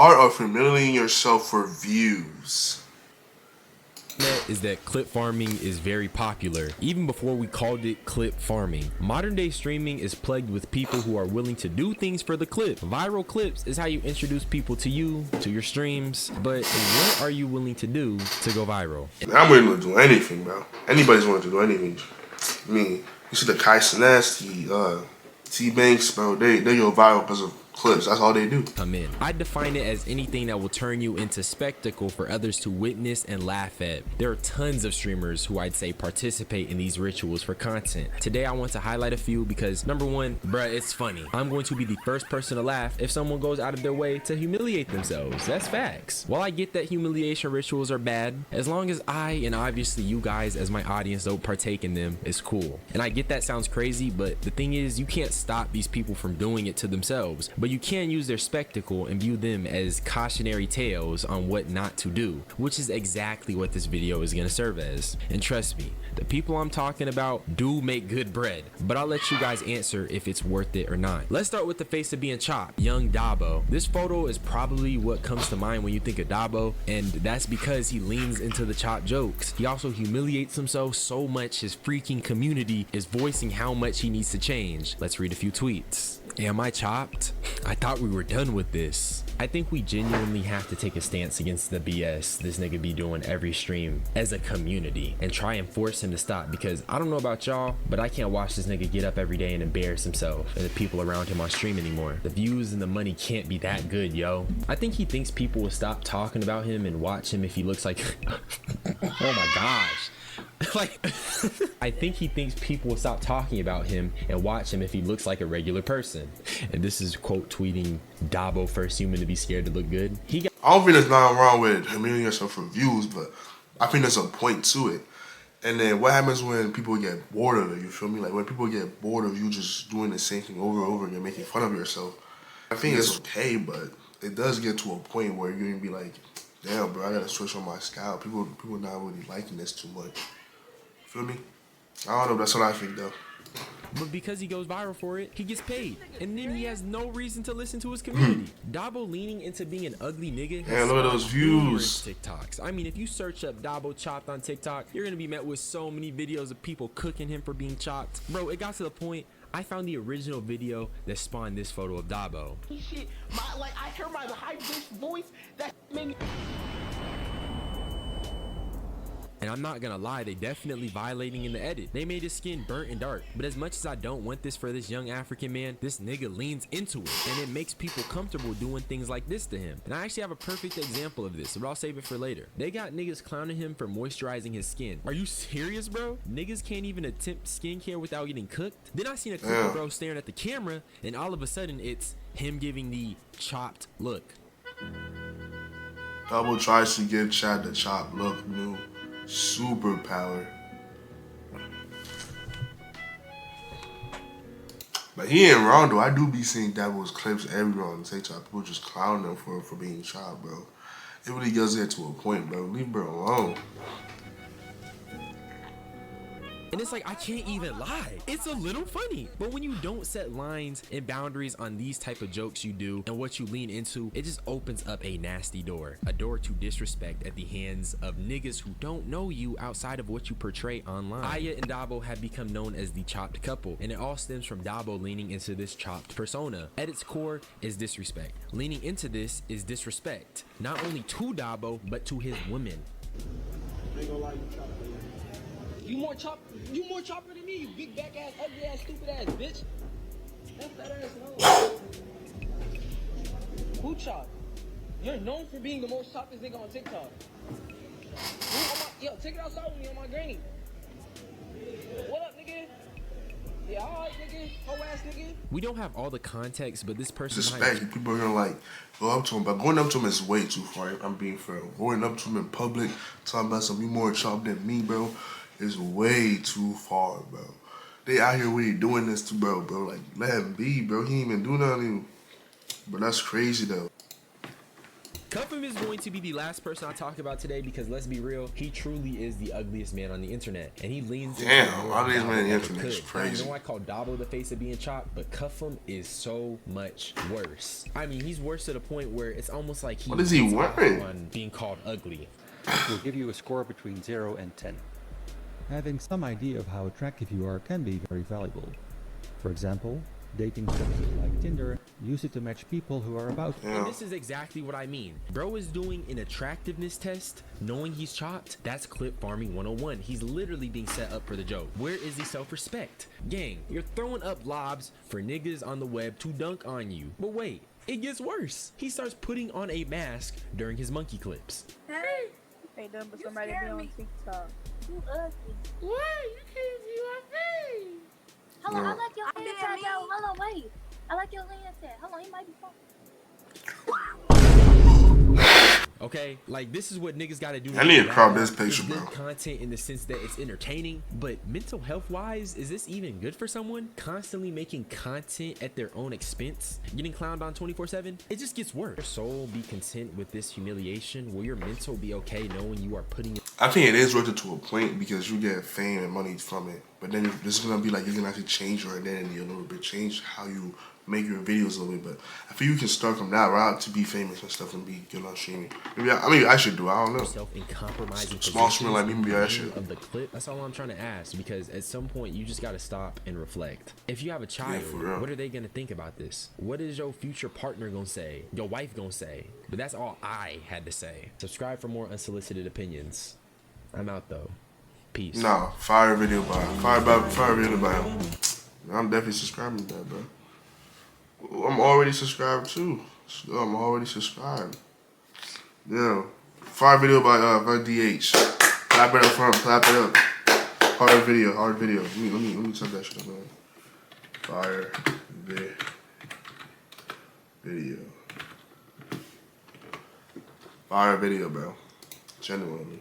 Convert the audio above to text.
art of humiliating yourself for views. Is that clip farming is very popular, even before we called it clip farming. Modern day streaming is plagued with people who are willing to do things for the clip. Viral clips is how you introduce people to you, to your streams, but what are you willing to do to go viral? I'm willing to do anything, bro. Anybody's willing to do anything. I mean, you see the Kai Cenat, T-Banks, bro, they go viral because of clips. That's all they do. Come in. I define it as anything that will turn you into spectacle for others to witness and laugh at. There are tons of streamers who I'd say participate in these rituals for content. Today I want to highlight a few because number one, bruh, it's funny. I'm going to be the first person to laugh if someone goes out of their way to humiliate themselves. That's facts. While I get that humiliation rituals are bad, as long as I and obviously you guys as my audience don't partake in them, it's cool. And I get that sounds crazy, but the thing is you can't stop these people from doing it to themselves, but you can use their spectacle and view them as cautionary tales on what not to do, which is exactly what this video is going to serve as. And trust me, the people I'm talking about do make good bread, but I'll let you guys answer if it's worth it or not. Let's start with the face of being chopped, young Dabo. This photo is probably what comes to mind when you think of Dabo, and that's because he leans into the chop jokes. He also humiliates himself so much his freaking community is voicing how much he needs to change. Let's read a few tweets. Am I chopped? I thought we were done with this. I think we genuinely have to take a stance against the BS this nigga be doing every stream as a community and try and force him to stop, because I don't know about y'all, but I can't watch this nigga get up every day and embarrass himself and the people around him on stream anymore. The views and the money can't be that good, yo. I think he thinks people will stop talking about him and watch him if he looks like oh my gosh. Like I think he thinks people will stop talking about him and watch him if he looks like a regular person. And this is quote tweeting Dabo, first human to be scared to look good. I don't think there's nothing wrong with humiliating yourself for views, but I think there's a point to it. And then what happens when people get bored of it, you feel me? Like when people get bored of you just doing the same thing over and over again, making fun of yourself. I think it's okay, but it does get to a point where you're gonna be like, damn bro, I gotta switch on my style. People not really liking this too much. Feel me? I don't know, that's what I think though. But because he goes viral for it, he gets paid. And then he has no reason to listen to his community. Dabo leaning into being an ugly nigga. Yeah, look at those views. TikToks. I mean, if you search up Dabo chopped on TikTok, you're gonna be met with so many videos of people cooking him for being chopped. Bro, it got to the point I found the original video that spawned this photo of Dabo. Shit, I hear my high-pitched voice that made me. And I'm not gonna lie, they definitely violating in the edit. They made his skin burnt and dark. But as much as I don't want this for this young African man, this nigga leans into it. And it makes people comfortable doing things like this to him. And I actually have a perfect example of this, but I'll save it for later. They got niggas clowning him for moisturizing his skin. Are you serious, bro? Niggas can't even attempt skincare without getting cooked? Then I seen a clip of bro staring at the camera, and all of a sudden it's him giving the chopped look. Dabo tries to give Chad the chopped look, new superpower. But he ain't wrong though. I do be seeing Dabo's clips everywhere on TikTok. People just clown him for being chopped, bro. It really does get to a point, bro. Leave bro alone. And it's like, I can't even lie. It's a little funny. But when you don't set lines and boundaries on these type of jokes you do and what you lean into, it just opens up a nasty door. A door to disrespect at the hands of niggas who don't know you outside of what you portray online. Aya and Dabo have become known as the chopped couple, and it all stems from Dabo leaning into this chopped persona. At its core is disrespect. Leaning into this is disrespect, not only to Dabo, but to his women. I ain't gonna lie, you more chopper than me, you big back ass, ugly ass, stupid ass bitch. That's that ass no. Who chopped? You're known for being the most choppest nigga on TikTok. Yo, take it outside with me on my granny. What up, nigga? Yeah, alright, nigga. Hoe ass nigga. We don't have all the context, but this person respect. People are gonna like go up to him, but going up to him is way too far. I'm being fair. Going up to him in public, talking about some you more chopped than me, bro, is way too far, bro. They out here really doing this to bro. Like, let him be, bro. He ain't even do nothing. But that's crazy though. Cuffham is going to be the last person I talk about today because let's be real, he truly is the ugliest man on the internet, and he leans into Damn, more ugliest man on the Dabo internet is could. crazy. I know I call Dabo the face of being chopped, but Cuffham is so much worse. I mean, he's worse to the point where it's almost like What is he gets off wearing? on being called ugly. We'll give you a score between 0 and 10. Having some idea of how attractive you are can be very valuable. For example, dating services like Tinder use it to match people who are about Yeah. And this is exactly what I mean. Bro is doing an attractiveness test, knowing he's chopped. That's clip farming 101. He's literally being set up for the joke. Where is the self-respect? Gang, you're throwing up lobs for niggas on the web to dunk on you. But wait, it gets worse. He starts putting on a mask during his monkey clips. Hey, Ain't done but You somebody scare be on me. TikTok. you ugly. Why? You can't view our face. Hold on, No. I like your I'm hand being tag, mean. though. Hold on, wait. I like your hand tag. Hold on, he might be fun. Okay, like this is what niggas gotta do. I need to get crop mad. this picture, It's good bro. content in the sense that it's entertaining, but mental health wise, is this even good for someone? Constantly making content at their own expense, getting clowned on 24/7, it just gets worse. Your soul be content with this humiliation? Will your mental be okay knowing you are putting I think it is worth it to a point because you get fame and money from it. But then this is gonna be like you're gonna actually change your identity a little bit, change how you make your videos a little bit. But I feel you can start from that route to be famous and stuff and be good on streaming. Maybe I should do. I don't know. yourself in compromising Small positions streamer like me, maybe I in the should. beginning of the clip. That's all I'm trying to ask, because at some point you just got to stop and reflect. If you have a child, for real. what are they gonna think about this? What is your future partner gonna say? Your wife gonna say? But that's all I had to say. Subscribe for more unsolicited opinions. I'm out though. Peace. Nah, fire video by fire video by him. I'm definitely subscribing to that, bro. I'm already subscribed too. I'm already subscribed. Yeah. Fire video by DH. Clap it up front, clap it up. Hard video. Let me type that shit up, man. Fire video. Fire video, bro. Genuinely.